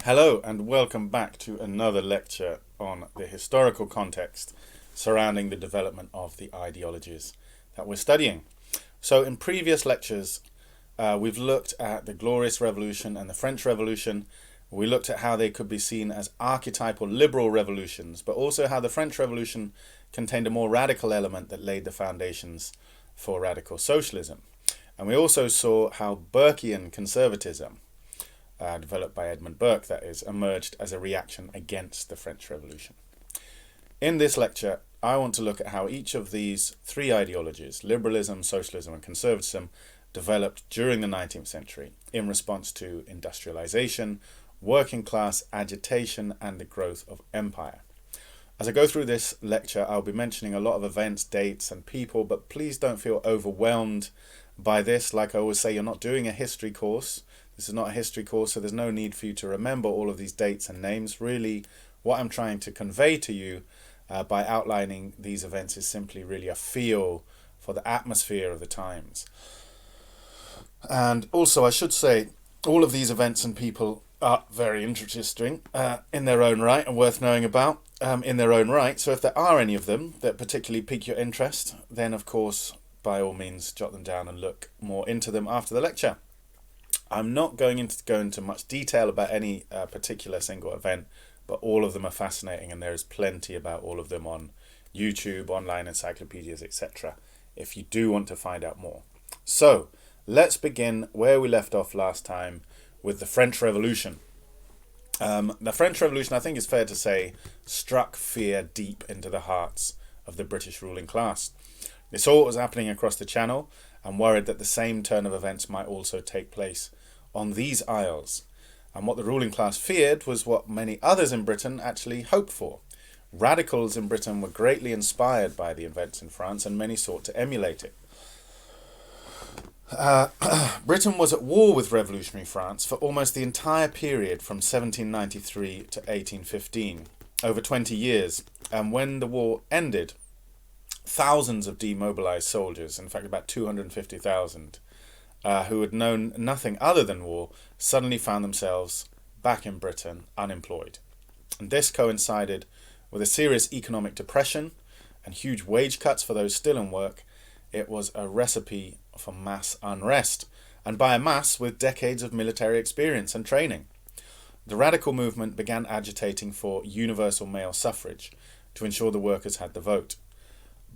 Hello and welcome back to another lecture on the historical context surrounding the development of the ideologies that we're studying. So in previous lectures, we've looked at the Glorious Revolution and the French Revolution. We looked at how they could be seen as archetypal liberal revolutions, but also how the French Revolution contained a more radical element that laid the foundations for radical socialism. And we also saw how Burkean conservatism, developed by Edmund Burke, that is, emerged as a reaction against the French Revolution. In this lecture, I want to look at how each of these three ideologies, liberalism, socialism, and conservatism, developed during the 19th century in response to industrialization, working class agitation, and the growth of empire. As I go through this lecture, I'll be mentioning a lot of events, dates, and people, but please don't feel overwhelmed by this. Like I always say, you're not doing a history course. This is not a history course, so there's no need for you to remember all of these dates and names. Really, what I'm trying to convey to you by outlining these events is simply really a feel for the atmosphere of the times. And also, I should say, all of these events and people are very interesting in their own right and worth knowing about in their own right. So if there are any of them that particularly pique your interest, then of course, by all means, jot them down and look more into them after the lecture. I'm not going to go into much detail about any particular single event, but all of them are fascinating, and there is plenty about all of them on YouTube, online encyclopedias, etc. if you do want to find out more. So, let's begin where we left off last time with the French Revolution. The French Revolution, I think it's fair to say, struck fear deep into the hearts of the British ruling class. They saw what was happening across the Channel and worried that the same turn of events might also take place on these isles. And what the ruling class feared was what many others in Britain actually hoped for. Radicals in Britain were greatly inspired by the events in France, and many sought to emulate it. Britain was at war with revolutionary France for almost the entire period from 1793 to 1815, over 20 years. And when the war ended, thousands of demobilized soldiers, in fact about 250,000, who had known nothing other than war, suddenly found themselves back in Britain unemployed. And this coincided with a serious economic depression and huge wage cuts for those still in work. It was a recipe for mass unrest, and by a mass with decades of military experience and training. The radical movement began agitating for universal male suffrage to ensure the workers had the vote.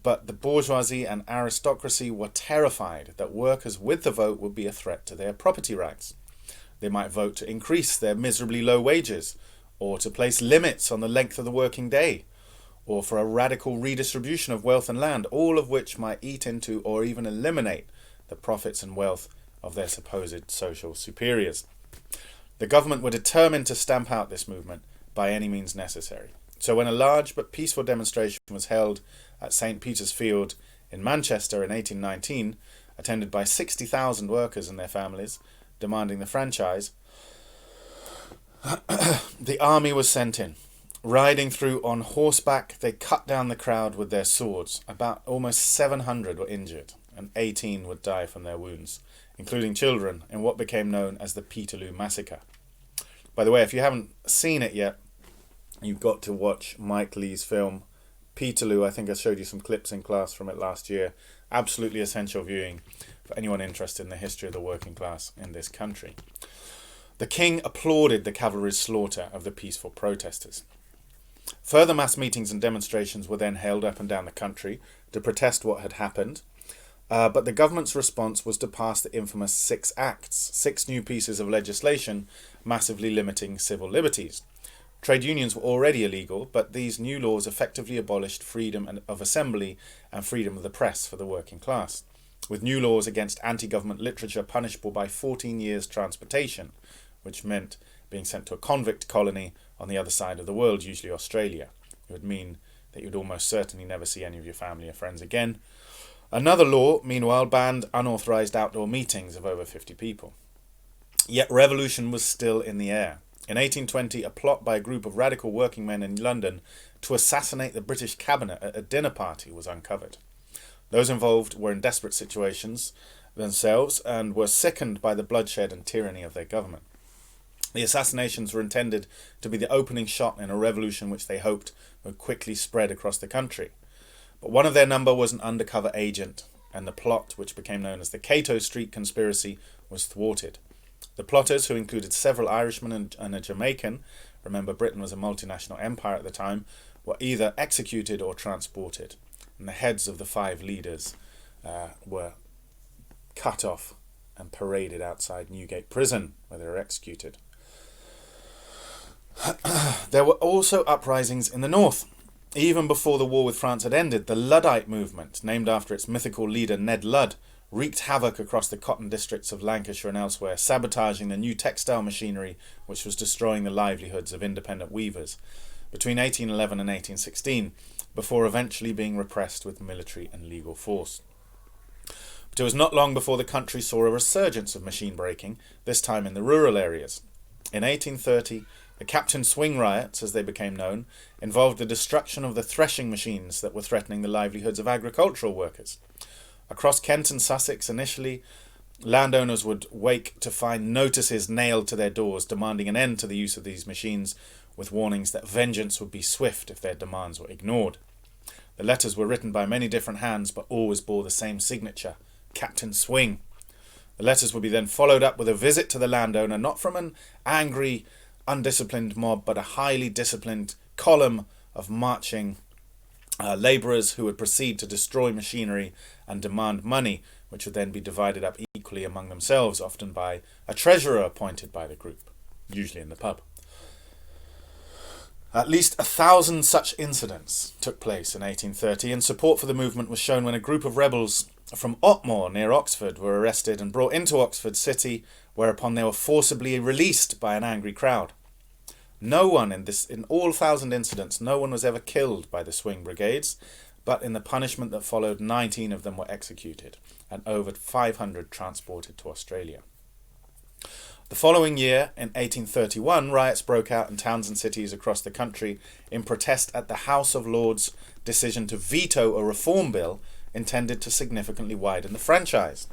But the bourgeoisie and aristocracy were terrified that workers with the vote would be a threat to their property rights. They might vote to increase their miserably low wages, or to place limits on the length of the working day, or for a radical redistribution of wealth and land, all of which might eat into or even eliminate the profits and wealth of their supposed social superiors. The government were determined to stamp out this movement by any means necessary. So when a large but peaceful demonstration was held at St. Peter's Field in Manchester in 1819, attended by 60,000 workers and their families, demanding the franchise, the army was sent in. Riding through on horseback, they cut down the crowd with their swords. About almost 700 were injured, and 18 would die from their wounds, including children, in what became known as the Peterloo Massacre. By the way, if you haven't seen it yet, you've got to watch Mike Leigh's film Peterloo. I think I showed you some clips in class from it last year. Absolutely essential viewing for anyone interested in the history of the working class in this country. The king applauded the cavalry's slaughter of the peaceful protesters. Further mass meetings and demonstrations were then held up and down the country to protest what had happened, but the government's response was to pass the infamous 6 Acts, 6 new pieces of legislation massively limiting civil liberties. Trade unions were already illegal, but these new laws effectively abolished freedom of assembly and freedom of the press for the working class, with new laws against anti-government literature punishable by 14 years transportation, which meant being sent to a convict colony on the other side of the world, usually Australia. It would mean that you'd almost certainly never see any of your family or friends again. Another law, meanwhile, banned unauthorised outdoor meetings of over 50 people. Yet revolution was still in the air. In 1820, a plot by a group of radical working men in London to assassinate the British cabinet at a dinner party was uncovered. Those involved were in desperate situations themselves and were sickened by the bloodshed and tyranny of their government. The assassinations were intended to be the opening shot in a revolution which they hoped would quickly spread across the country. But one of their number was an undercover agent, and the plot, which became known as the Cato Street Conspiracy, was thwarted. The plotters, who included several Irishmen and a Jamaican, remember Britain was a multinational empire at the time, were either executed or transported, and the heads of the 5 leaders were cut off and paraded outside Newgate Prison, where they were executed. There were also uprisings in the north. Even before the war with France had ended, the Luddite movement, named after its mythical leader Ned Ludd, wreaked havoc across the cotton districts of Lancashire and elsewhere, sabotaging the new textile machinery which was destroying the livelihoods of independent weavers between 1811 and 1816, before eventually being repressed with military and legal force. But it was not long before the country saw a resurgence of machine breaking, this time in the rural areas. In 1830, the Captain Swing riots, as they became known, involved the destruction of the threshing machines that were threatening the livelihoods of agricultural workers. Across Kent and Sussex, initially, landowners would wake to find notices nailed to their doors demanding an end to the use of these machines, with warnings that vengeance would be swift if their demands were ignored. The letters were written by many different hands, but always bore the same signature, Captain Swing. The letters would be then followed up with a visit to the landowner, not from an angry, undisciplined mob, but a highly disciplined column of marching labourers who would proceed to destroy machinery and demand money, which would then be divided up equally among themselves, often by a treasurer appointed by the group, usually in the pub. At least 1,000 such incidents took place in 1830, and support for the movement was shown when a group of rebels from Otmore near Oxford were arrested and brought into Oxford city, whereupon they were forcibly released by an angry crowd. No one in all 1,000 incidents, no one was ever killed by the Swing brigades, but in the punishment that followed, 19 of them were executed and over 500 transported to Australia. The following year, in 1831, riots broke out in towns and cities across the country in protest at the House of Lords' decision to veto a reform bill intended to significantly widen the franchise.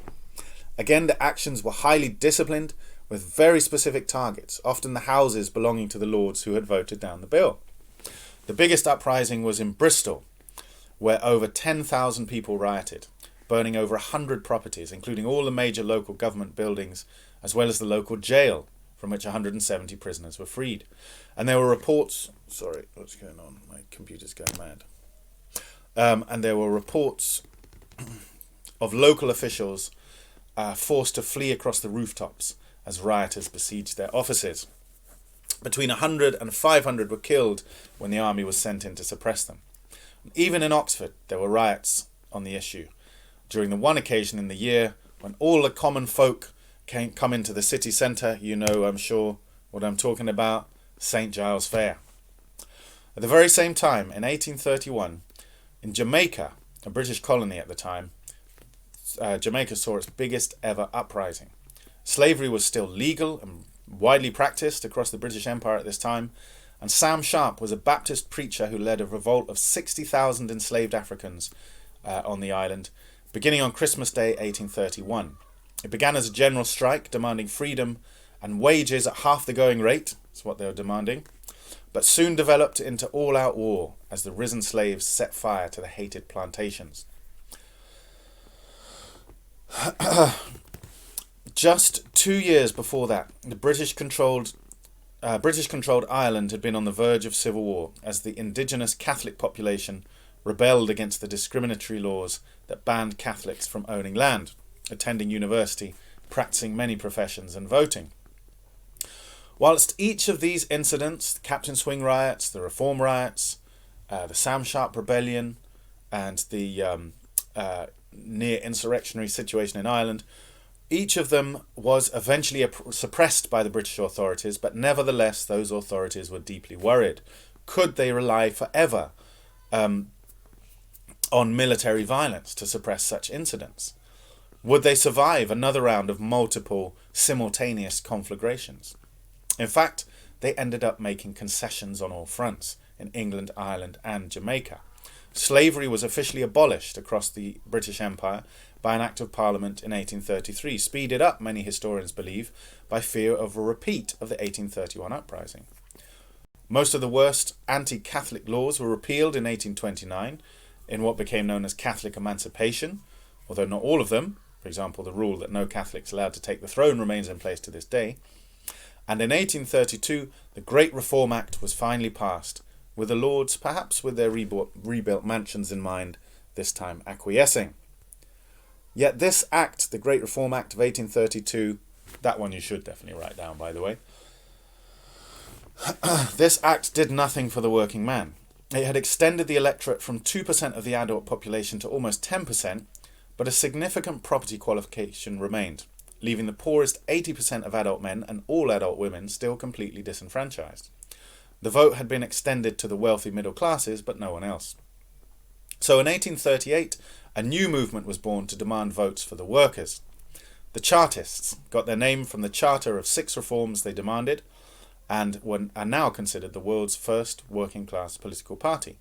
Again, the actions were highly disciplined, with very specific targets, often the houses belonging to the lords who had voted down the bill. The biggest uprising was in Bristol, where over 10,000 people rioted, burning over 100 properties, including all the major local government buildings, as well as the local jail, from which 170 prisoners were freed. And there were reports... Sorry, what's going on? My computer's going mad. And there were reports of local officials forced to flee across the rooftops as rioters besieged their offices. Between 100 and 500 were killed when the army was sent in to suppress them. Even in Oxford, there were riots on the issue. During the one occasion in the year when all the common folk come into the city centre, you know, I'm sure, what I'm talking about, St. Giles Fair. At the very same time, in 1831, in Jamaica, a British colony at the time, Jamaica saw its biggest ever uprising. Slavery was still legal and widely practiced across the British Empire at this time, and Sam Sharp was a Baptist preacher who led a revolt of 60,000 enslaved Africans on the island, beginning on Christmas Day 1831. It began as a general strike demanding freedom and wages at half the going rate, that's what they were demanding, but soon developed into all-out war as the risen slaves set fire to the hated plantations. Just 2 years before that, the British-controlled Ireland had been on the verge of civil war as the indigenous Catholic population rebelled against the discriminatory laws that banned Catholics from owning land, attending university, practicing many professions and voting. Whilst each of these incidents, the Captain Swing riots, the Reform riots, the Sam Sharp rebellion and the near insurrectionary situation in Ireland, each of them was eventually suppressed by the British authorities, but nevertheless those authorities were deeply worried. Could they rely forever on military violence to suppress such incidents? Would they survive another round of multiple simultaneous conflagrations? In fact, they ended up making concessions on all fronts in England, Ireland and Jamaica. Slavery was officially abolished across the British Empire, by an Act of Parliament in 1833, speeded up, many historians believe, by fear of a repeat of the 1831 uprising. Most of the worst anti-Catholic laws were repealed in 1829 in what became known as Catholic emancipation, although not all of them. For example, the rule that no Catholics allowed to take the throne remains in place to this day. And in 1832, the Great Reform Act was finally passed, with the Lords, perhaps with their rebuilt mansions in mind, this time acquiescing. Yet this act, the Great Reform Act of 1832, that one you should definitely write down, by the way, this act did nothing for the working man. It had extended the electorate from 2% of the adult population to almost 10%, but a significant property qualification remained, leaving the poorest 80% of adult men and all adult women still completely disenfranchised. The vote had been extended to the wealthy middle classes, but no one else. So in 1838, a new movement was born to demand votes for the workers. The Chartists got their name from the charter of 6 reforms they demanded, and are now considered the world's first working-class political party.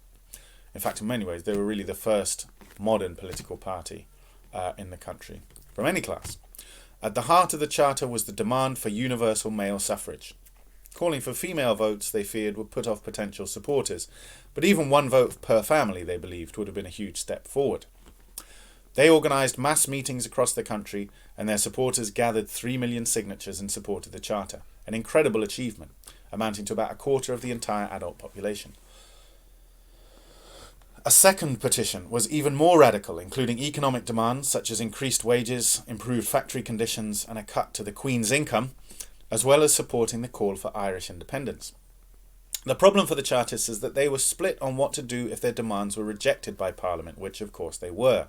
In fact, in many ways, they were really the first modern political party in the country, from any class. At the heart of the charter was the demand for universal male suffrage. Calling for female votes, they feared, would put off potential supporters, but even one vote per family, they believed, would have been a huge step forward. They organised mass meetings across the country, and their supporters gathered 3 million signatures in support of the charter, an incredible achievement, amounting to about a quarter of the entire adult population. A second petition was even more radical, including economic demands such as increased wages, improved factory conditions, and a cut to the Queen's income, as well as supporting the call for Irish independence. The problem for the Chartists is that they were split on what to do if their demands were rejected by Parliament, which of course they were.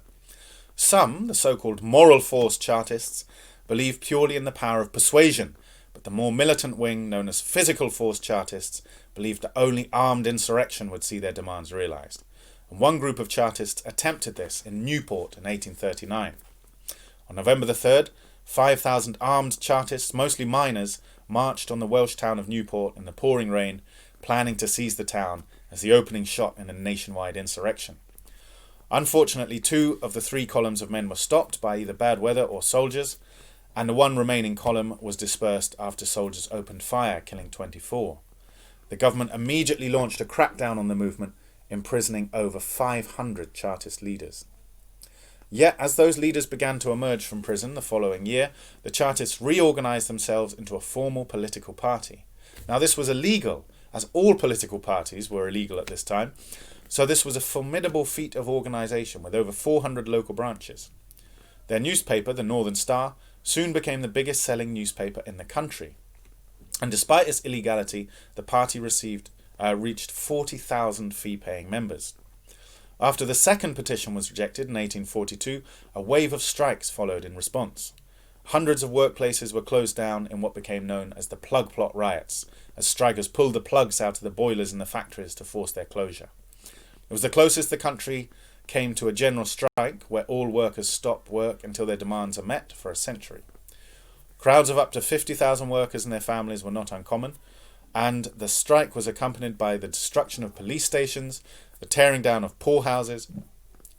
Some, the so-called moral force Chartists, believed purely in the power of persuasion, but the more militant wing, known as physical force Chartists, believed that only armed insurrection would see their demands realised. And one group of Chartists attempted this in Newport in 1839. On November the 3rd, 5,000 armed Chartists, mostly miners, marched on the Welsh town of Newport in the pouring rain, planning to seize the town as the opening shot in a nationwide insurrection. Unfortunately, 2 of the 3 columns of men were stopped by either bad weather or soldiers, and the one remaining column was dispersed after soldiers opened fire, killing 24. The government immediately launched a crackdown on the movement, imprisoning over 500 Chartist leaders. Yet, as those leaders began to emerge from prison the following year, the Chartists reorganised themselves into a formal political party. Now, this was illegal, as all political parties were illegal at this time, so this was a formidable feat of organisation with over 400 local branches. Their newspaper, the Northern Star, soon became the biggest selling newspaper in the country. And despite its illegality, the party reached 40,000 fee-paying members. After the second petition was rejected in 1842, a wave of strikes followed in response. Hundreds of workplaces were closed down in what became known as the plug plot riots, as strikers pulled the plugs out of the boilers in the factories to force their closure. It was the closest the country came to a general strike, where all workers stop work until their demands are met, for a century. Crowds of up to 50,000 workers and their families were not uncommon, and the strike was accompanied by the destruction of police stations, the tearing down of poorhouses,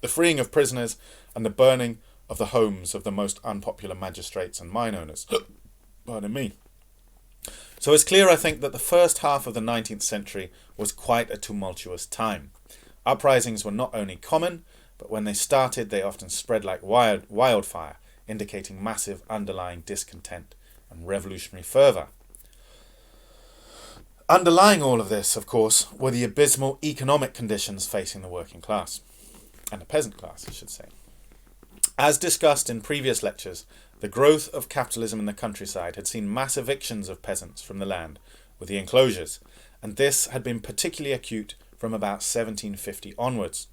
the freeing of prisoners, and the burning of the homes of the most unpopular magistrates and mine owners. Pardon me. So it's clear, I think, that the first half of the 19th century was quite a tumultuous time. Uprisings were not only common, but when they started, they often spread like wildfire, indicating massive underlying discontent and revolutionary fervour. Underlying all of this, of course, were the abysmal economic conditions facing the working class, and the peasant class, I should say. As discussed in previous lectures, the growth of capitalism in the countryside had seen mass evictions of peasants from the land with the enclosures, and this had been particularly acute from about 1750 onwards.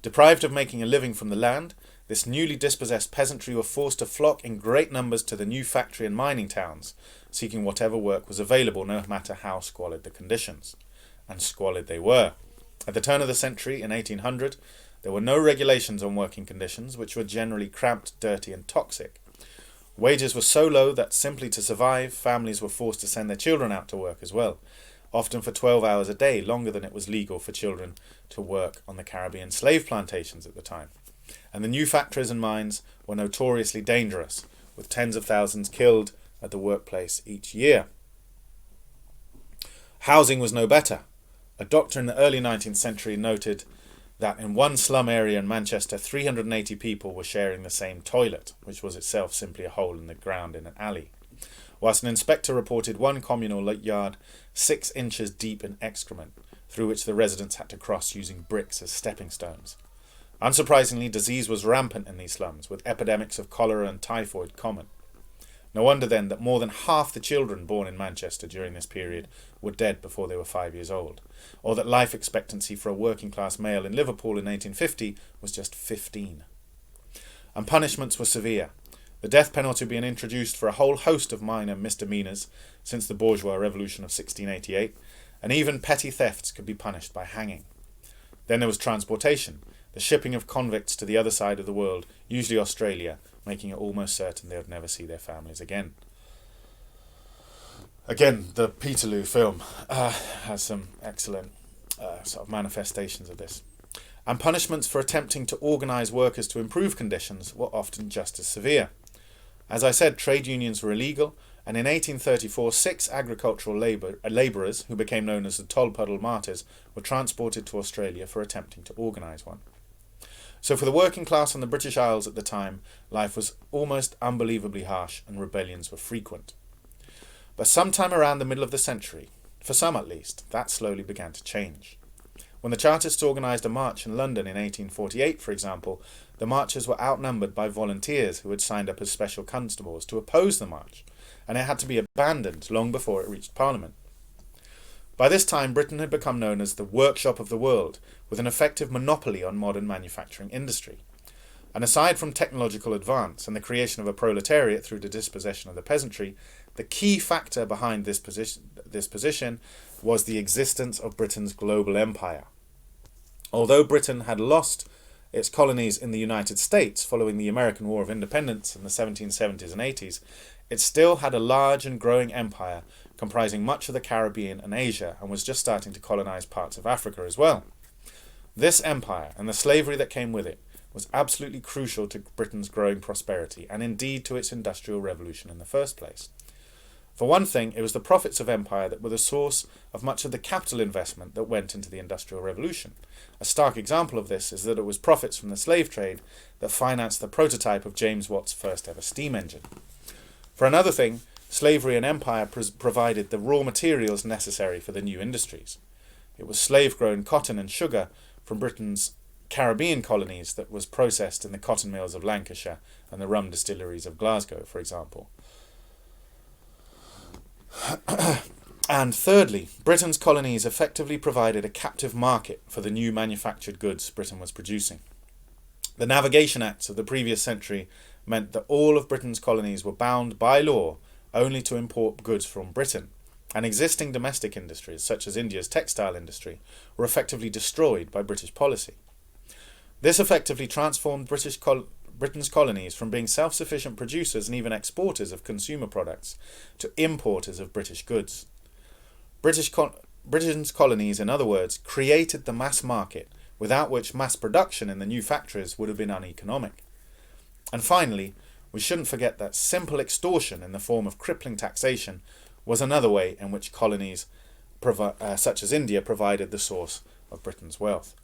Deprived of making a living from the land, this newly dispossessed peasantry were forced to flock in great numbers to the new factory and mining towns, seeking whatever work was available, no matter how squalid the conditions. And squalid they were. At the turn of the century, in 1800, there were no regulations on working conditions, which were generally cramped, dirty and toxic. Wages were so low that simply to survive, families were forced to send their children out to work as well, often for 12 hours a day, longer than it was legal for children to work on the Caribbean slave plantations at the time. and the new factories and mines were notoriously dangerous, with tens of thousands killed at the workplace each year. Housing was no better. A doctor in the early 19th century noted that in one slum area in Manchester, 380 people were sharing the same toilet, which was itself simply a hole in the ground in an alley, whilst an inspector reported one communal yard 6 inches deep in excrement, through which the residents had to cross using bricks as stepping stones. Unsurprisingly, disease was rampant in these slums, with epidemics of cholera and typhoid common. No wonder then that more than half the children born in Manchester during this period were dead before they were 5 years old, or that life expectancy for a working class male in Liverpool in 1850 was just 15. And punishments were severe, the death penalty being introduced for a whole host of minor misdemeanours since the bourgeois revolution of 1688, and even petty thefts could be punished by hanging. Then there was transportation, the shipping of convicts to the other side of the world, usually Australia, making it almost certain they would never see their families again. Again, the Peterloo film has some excellent sort of manifestations of this. And punishments for attempting to organise workers to improve conditions were often just as severe. As I said, trade unions were illegal, and in 1834 6 agricultural labourers, who became known as the Tolpuddle Martyrs, were transported to Australia for attempting to organise one. So for the working class on the British Isles at the time, life was almost unbelievably harsh and rebellions were frequent. But sometime around the middle of the century, for some at least, that slowly began to change. When the Chartists organised a march in London in 1848, for example, the marchers were outnumbered by volunteers who had signed up as special constables to oppose the march, and it had to be abandoned long before it reached Parliament. By this time, Britain had become known as the workshop of the world, with an effective monopoly on modern manufacturing industry. And aside from technological advance and the creation of a proletariat through the dispossession of the peasantry, the key factor behind this position was the existence of Britain's global empire. Although Britain had lost its colonies in the United States following the American War of Independence in the 1770s and 80s, it still had a large and growing empire comprising much of the Caribbean and Asia, and was just starting to colonize parts of Africa as well. This empire, and the slavery that came with it, was absolutely crucial to Britain's growing prosperity, and indeed to its industrial revolution in the first place. For one thing, it was the profits of empire that were the source of much of the capital investment that went into the Industrial Revolution. A stark example of this is that it was profits from the slave trade that financed the prototype of James Watt's first ever steam engine. For another thing, slavery and empire provided the raw materials necessary for the new industries. It was slave-grown cotton and sugar from Britain's Caribbean colonies that was processed in the cotton mills of Lancashire and the rum distilleries of Glasgow, for example. And thirdly, Britain's colonies effectively provided a captive market for the new manufactured goods Britain was producing. The Navigation Acts of the previous century meant that all of Britain's colonies were bound by law only to import goods from Britain, and existing domestic industries, such as India's textile industry, were effectively destroyed by British policy. This effectively transformed Britain's colonies from being self-sufficient producers and even exporters of consumer products to importers of British goods. Britain's colonies, in other words, created the mass market, without which mass production in the new factories would have been uneconomic. And finally, we shouldn't forget that simple extortion in the form of crippling taxation was another way in which colonies, such as India, provided the source of Britain's wealth.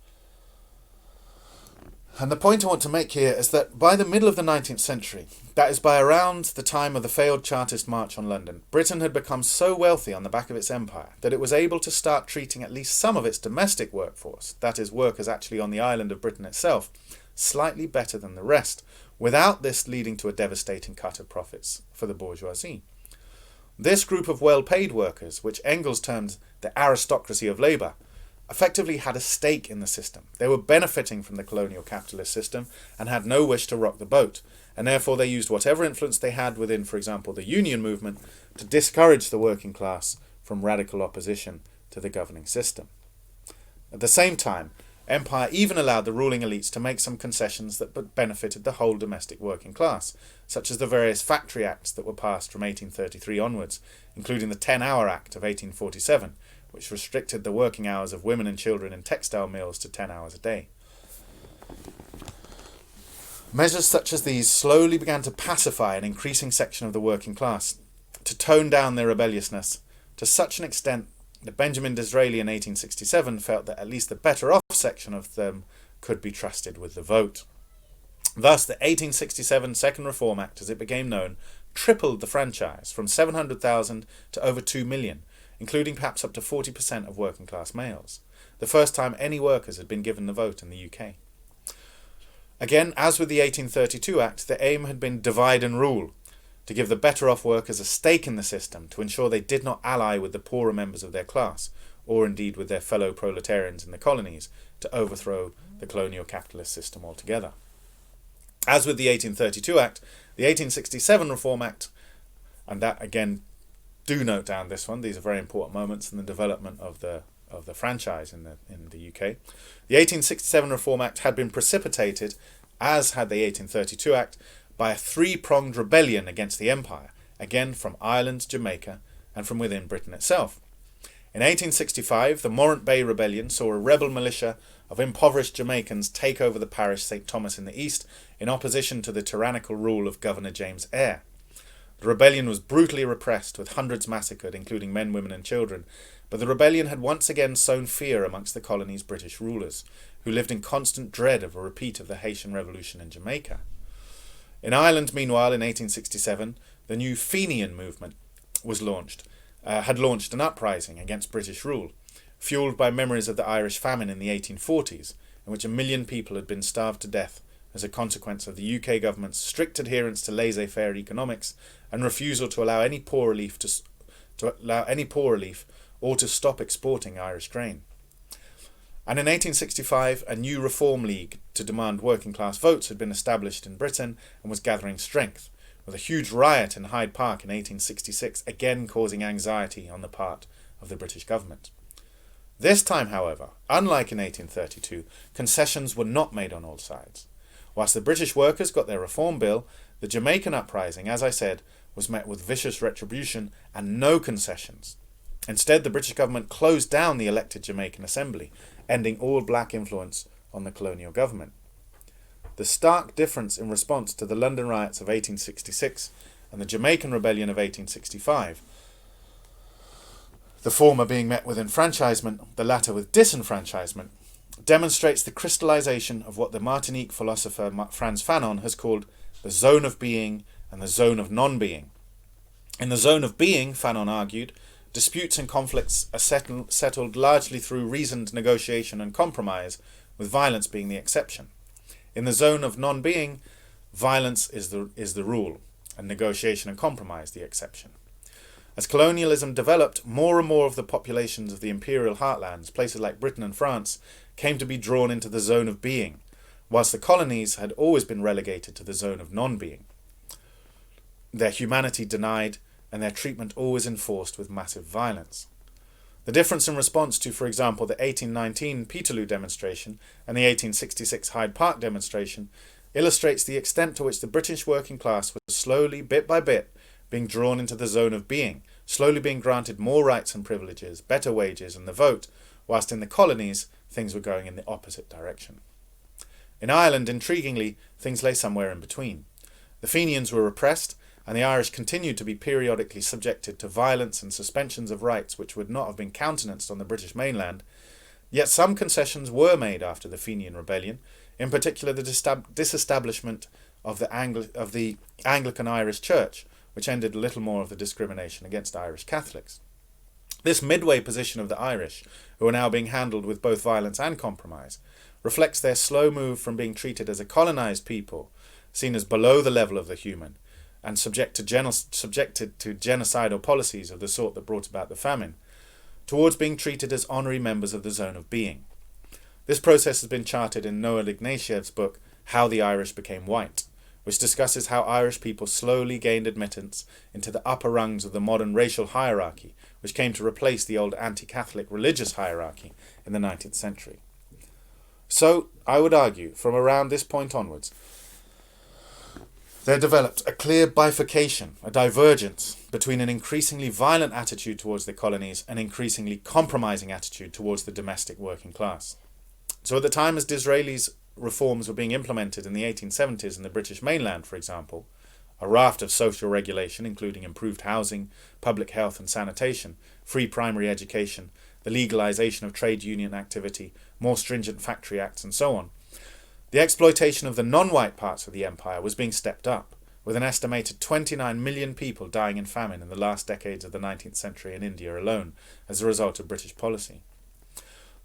And the point I want to make here is that by the middle of the 19th century, that is by around the time of the failed Chartist march on London, Britain had become so wealthy on the back of its empire that it was able to start treating at least some of its domestic workforce, that is, workers actually on the island of Britain itself, slightly better than the rest, without this leading to a devastating cut of profits for the bourgeoisie. This group of well-paid workers, which Engels termed the aristocracy of labour, effectively had a stake in the system. They were benefiting from the colonial capitalist system and had no wish to rock the boat, and therefore they used whatever influence they had within, for example, the union movement to discourage the working class from radical opposition to the governing system. At the same time, empire even allowed the ruling elites to make some concessions that benefited the whole domestic working class, such as the various factory acts that were passed from 1833 onwards, including the 10-Hour Act of 1847, which restricted the working hours of women and children in textile mills to 10 hours a day. Measures such as these slowly began to pacify an increasing section of the working class, to tone down their rebelliousness to such an extent that Benjamin Disraeli in 1867 felt that at least the better off section of them could be trusted with the vote. Thus, the 1867 Second Reform Act, as it became known, tripled the franchise from 700,000 to over 2 million, including perhaps up to 40% of working class males, the first time any workers had been given the vote in the UK. Again, as with the 1832 Act, the aim had been divide and rule, to give the better off workers a stake in the system to ensure they did not ally with the poorer members of their class, or indeed with their fellow proletarians in the colonies, to overthrow the colonial capitalist system altogether. As with the 1832 Act, the 1867 Reform Act, and that again, do note down this one, these are very important moments in the development of the franchise in the UK. The 1867 Reform Act had been precipitated, as had the 1832 Act, by a three-pronged rebellion against the Empire, again from Ireland, Jamaica, and from within Britain itself. In 1865, the Morant Bay Rebellion saw a rebel militia of impoverished Jamaicans take over the parish St. Thomas in the east in opposition to the tyrannical rule of Governor James Eyre. The rebellion was brutally repressed, with hundreds massacred, including men, women and children, but the rebellion had once again sown fear amongst the colony's British rulers, who lived in constant dread of a repeat of the Haitian Revolution in Jamaica. In Ireland, meanwhile, in 1867, the new Fenian movement had launched an uprising against British rule, fuelled by memories of the Irish famine in the 1840s, in which 1 million people had been starved to death as a consequence of the UK government's strict adherence to laissez-faire economics and refusal to allow any poor relief or to stop exporting Irish grain. And in 1865, a new reform league to demand working class votes had been established in Britain and was gathering strength, with a huge riot in Hyde Park in 1866 again causing anxiety on the part of the British government. This time, however, unlike in 1832, concessions were not made on all sides. Whilst the British workers got their reform bill, the Jamaican uprising, as I said, was met with vicious retribution and no concessions. Instead, the British government closed down the elected Jamaican Assembly, ending all black influence on the colonial government. The stark difference in response to the London riots of 1866 and the Jamaican Rebellion of 1865, the former being met with enfranchisement, the latter with disenfranchisement, demonstrates the crystallization of what the Martinique philosopher Frantz Fanon has called the zone of being and the zone of non-being. In the zone of being, Fanon argued, disputes and conflicts are settled largely through reasoned negotiation and compromise, with violence being the exception. In the zone of non-being, violence is the rule, and negotiation and compromise the exception. As colonialism developed, more and more of the populations of the imperial heartlands, places like Britain and France, came to be drawn into the zone of being, whilst the colonies had always been relegated to the zone of non-being. Their humanity denied, and their treatment always enforced with massive violence. The difference in response to, for example, the 1819 Peterloo demonstration and the 1866 Hyde Park demonstration illustrates the extent to which the British working class was slowly, bit by bit, being drawn into the zone of being, slowly being granted more rights and privileges, better wages and the vote, whilst in the colonies things were going in the opposite direction. In Ireland, intriguingly, things lay somewhere in between. The Fenians were repressed, and the Irish continued to be periodically subjected to violence and suspensions of rights which would not have been countenanced on the British mainland, yet some concessions were made after the Fenian Rebellion, in particular the disestablishment of the Anglican Irish Church, which ended a little more of the discrimination against Irish Catholics. This midway position of the Irish, who are now being handled with both violence and compromise, reflects their slow move from being treated as a colonised people, seen as below the level of the human, and subjected to genocidal policies of the sort that brought about the famine, towards being treated as honorary members of the zone of being. This process has been charted in Noah Ignatiev's book, How the Irish Became White, which discusses how Irish people slowly gained admittance into the upper rungs of the modern racial hierarchy, which came to replace the old anti-Catholic religious hierarchy in the 19th century. So, I would argue, from around this point onwards, there developed a clear bifurcation, a divergence, between an increasingly violent attitude towards the colonies and an increasingly compromising attitude towards the domestic working class. So at the time as Disraeli's reforms were being implemented in the 1870s in the British mainland, for example, a raft of social regulation, including improved housing, public health and sanitation, free primary education, the legalisation of trade union activity, more stringent factory acts, and so on, the exploitation of the non-white parts of the empire was being stepped up, with an estimated 29 million people dying in famine in the last decades of the 19th century in India alone as a result of British policy.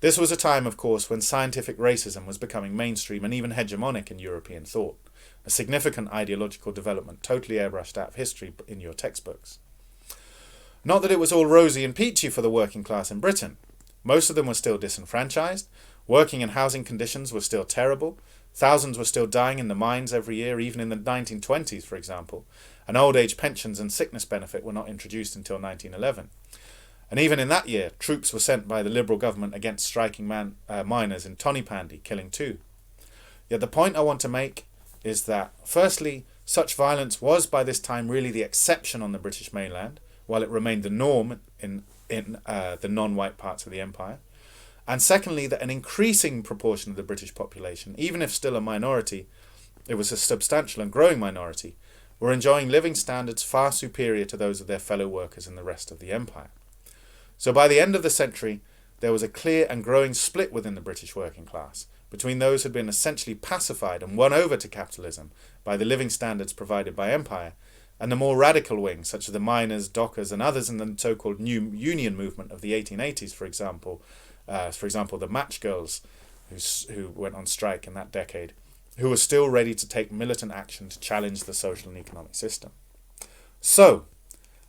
This was a time, of course, when scientific racism was becoming mainstream and even hegemonic in European thought, a significant ideological development totally airbrushed out of history in your textbooks. Not that it was all rosy and peachy for the working class in Britain. Most of them were still disenfranchised, working and housing conditions were still terrible, thousands were still dying in the mines every year, even in the 1920s, for example, and old age pensions and sickness benefit were not introduced until 1911. And even in that year, troops were sent by the Liberal government against striking miners in Tonypandy, killing 2. Yet the point I want to make is that, firstly, such violence was by this time really the exception on the British mainland, while it remained the norm in the non-white parts of the empire. And secondly, that an increasing proportion of the British population, even if still a minority, it was a substantial and growing minority, were enjoying living standards far superior to those of their fellow workers in the rest of the empire. So by the end of the century, there was a clear and growing split within the British working class, between those who had been essentially pacified and won over to capitalism by the living standards provided by empire, and the more radical wing, such as the miners, dockers, and others in the so-called new union movement of the 1880s, for example, the match girls who went on strike in that decade, who were still ready to take militant action to challenge the social and economic system. So,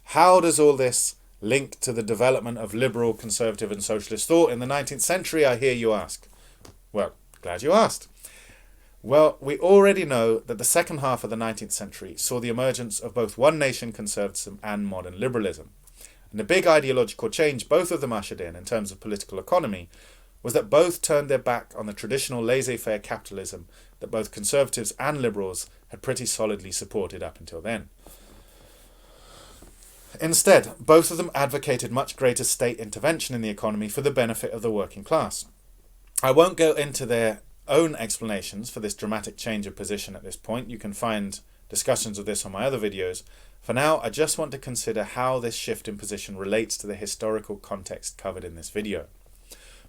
how does all this link to the development of liberal, conservative, and socialist thought in the 19th century, I hear you ask? Well, glad you asked. Well, we already know that the second half of the 19th century saw the emergence of both one-nation conservatism and modern liberalism. And the big ideological change both of them ushered in terms of political economy was that both turned their back on the traditional laissez-faire capitalism that both conservatives and liberals had pretty solidly supported up until then. Instead, both of them advocated much greater state intervention in the economy for the benefit of the working class. I won't go into their own explanations for this dramatic change of position at this point. You can find discussions of this on my other videos. For now, I just want to consider how this shift in position relates to the historical context covered in this video.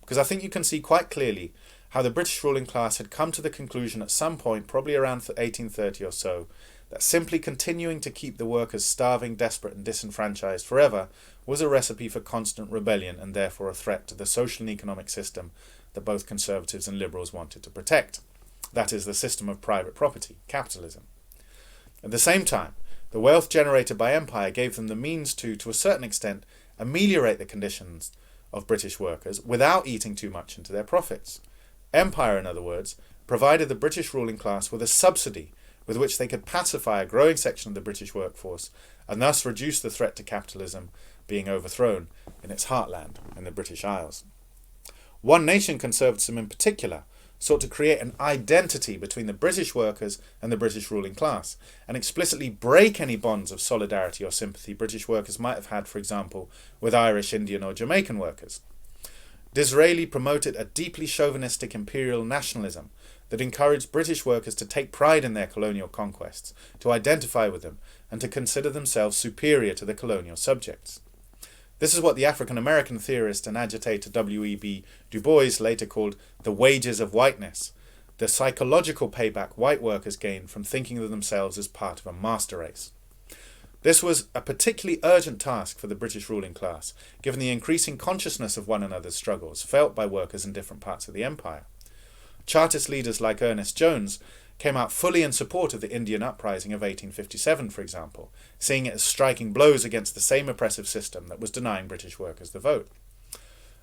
Because I think you can see quite clearly how the British ruling class had come to the conclusion at some point, probably around 1830 or so, that simply continuing to keep the workers starving, desperate and disenfranchised forever was a recipe for constant rebellion and therefore a threat to the social and economic system that both conservatives and liberals wanted to protect. That is, the system of private property, capitalism. At the same time, the wealth generated by empire gave them the means to a certain extent, ameliorate the conditions of British workers without eating too much into their profits. Empire, in other words, provided the British ruling class with a subsidy with which they could pacify a growing section of the British workforce and thus reduce the threat to capitalism being overthrown in its heartland in the British Isles. One Nation conservatism in particular sought to create an identity between the British workers and the British ruling class, and explicitly break any bonds of solidarity or sympathy British workers might have had, for example, with Irish, Indian or Jamaican workers. Disraeli promoted a deeply chauvinistic imperial nationalism that encouraged British workers to take pride in their colonial conquests, to identify with them, and to consider themselves superior to the colonial subjects. This is what the African-American theorist and agitator W.E.B. Du Bois later called the wages of whiteness, the psychological payback white workers gained from thinking of themselves as part of a master race. This was a particularly urgent task for the British ruling class, given the increasing consciousness of one another's struggles felt by workers in different parts of the empire. Chartist leaders like Ernest Jones came out fully in support of the Indian Uprising of 1857, for example, seeing it as striking blows against the same oppressive system that was denying British workers the vote.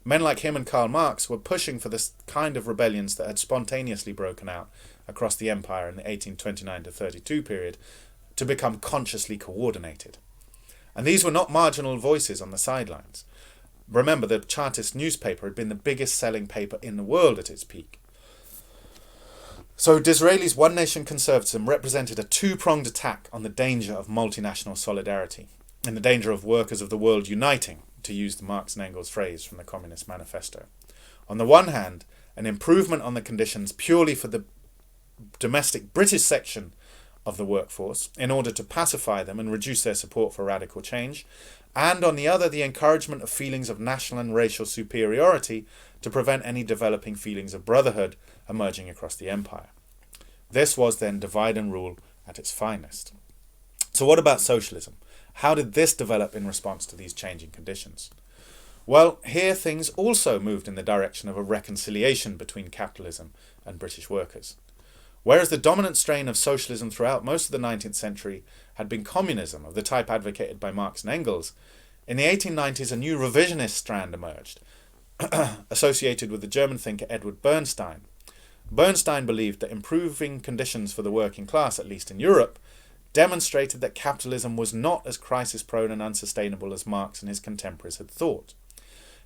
Men like him and Karl Marx were pushing for this kind of rebellions that had spontaneously broken out across the empire in the 1829 to 32 period to become consciously coordinated. And these were not marginal voices on the sidelines. Remember, the Chartist newspaper had been the biggest selling paper in the world at its peak. So Disraeli's One Nation conservatism represented a two-pronged attack on the danger of multinational solidarity, and the danger of workers of the world uniting, to use the Marx and Engels phrase from the Communist Manifesto. On the one hand, an improvement on the conditions purely for the domestic British section of the workforce in order to pacify them and reduce their support for radical change, and on the other the encouragement of feelings of national and racial superiority to prevent any developing feelings of brotherhood emerging across the empire. This was then divide and rule at its finest. So what about socialism? How did this develop in response to these changing conditions? Well, here things also moved in the direction of a reconciliation between capitalism and British workers. Whereas the dominant strain of socialism throughout most of the 19th century had been communism of the type advocated by Marx and Engels, in the 1890s a new revisionist strand emerged, associated with the German thinker Edward Bernstein. Bernstein believed that improving conditions for the working class, at least in Europe, demonstrated that capitalism was not as crisis-prone and unsustainable as Marx and his contemporaries had thought.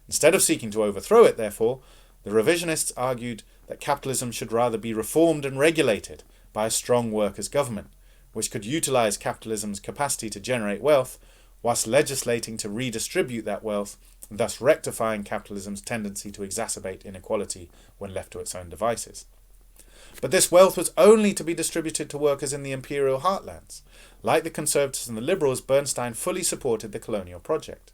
Instead of seeking to overthrow it, therefore, the revisionists argued that capitalism should rather be reformed and regulated by a strong workers' government, which could utilize capitalism's capacity to generate wealth, whilst legislating to redistribute that wealth, thus rectifying capitalism's tendency to exacerbate inequality when left to its own devices. But this wealth was only to be distributed to workers in the imperial heartlands. Like the Conservatives and the Liberals, Bernstein fully supported the colonial project.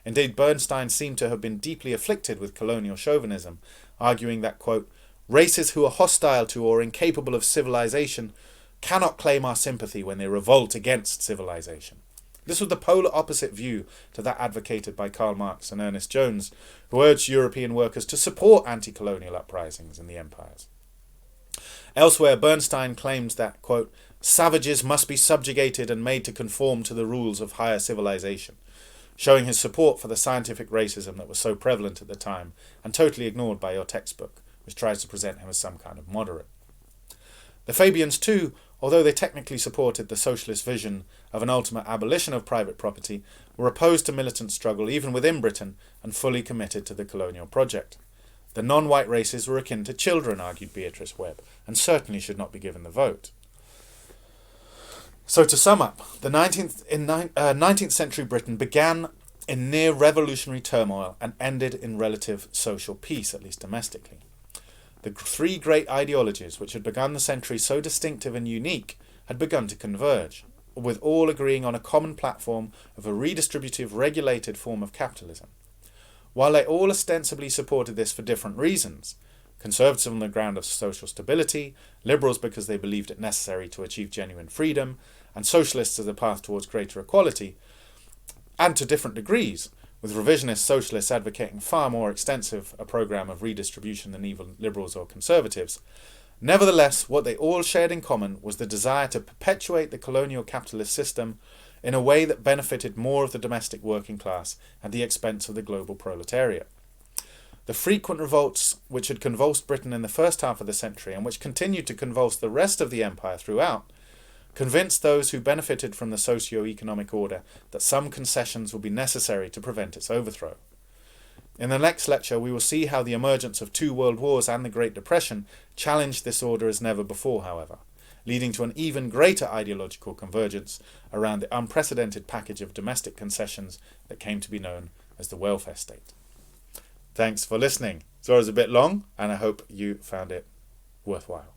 Indeed, Bernstein seemed to have been deeply afflicted with colonial chauvinism, arguing that, quote, races who are hostile to or incapable of civilization cannot claim our sympathy when they revolt against civilization. This was the polar opposite view to that advocated by Karl Marx and Ernest Jones, who urged European workers to support anti-colonial uprisings in the empires. Elsewhere, Bernstein claims that, quote, savages must be subjugated and made to conform to the rules of higher civilization, showing his support for the scientific racism that was so prevalent at the time and totally ignored by your textbook, which tries to present him as some kind of moderate. The Fabians too, although they technically supported the socialist vision of an ultimate abolition of private property, were opposed to militant struggle even within Britain and fully committed to the colonial project. The non-white races were akin to children, argued Beatrice Webb, and certainly should not be given the vote. So to sum up, the 19th century Britain began in near revolutionary turmoil and ended in relative social peace, at least domestically. The three great ideologies which had begun the century so distinctive and unique had begun to converge, with all agreeing on a common platform of a redistributive, regulated form of capitalism. While they all ostensibly supported this for different reasons, Conservatives on the ground of social stability, Liberals because they believed it necessary to achieve genuine freedom, and Socialists as a path towards greater equality, and to different degrees, with revisionist Socialists advocating far more extensive a programme of redistribution than even Liberals or Conservatives. Nevertheless, what they all shared in common was the desire to perpetuate the colonial capitalist system in a way that benefited more of the domestic working class at the expense of the global proletariat. The frequent revolts which had convulsed Britain in the first half of the century and which continued to convulse the rest of the empire throughout, convinced those who benefited from the socio-economic order that some concessions would be necessary to prevent its overthrow. In the next lecture, we will see how the emergence of two world wars and the Great Depression challenged this order as never before, however, leading to an even greater ideological convergence around the unprecedented package of domestic concessions that came to be known as the welfare state. Thanks for listening. Sorry it was a bit long, and I hope you found it worthwhile.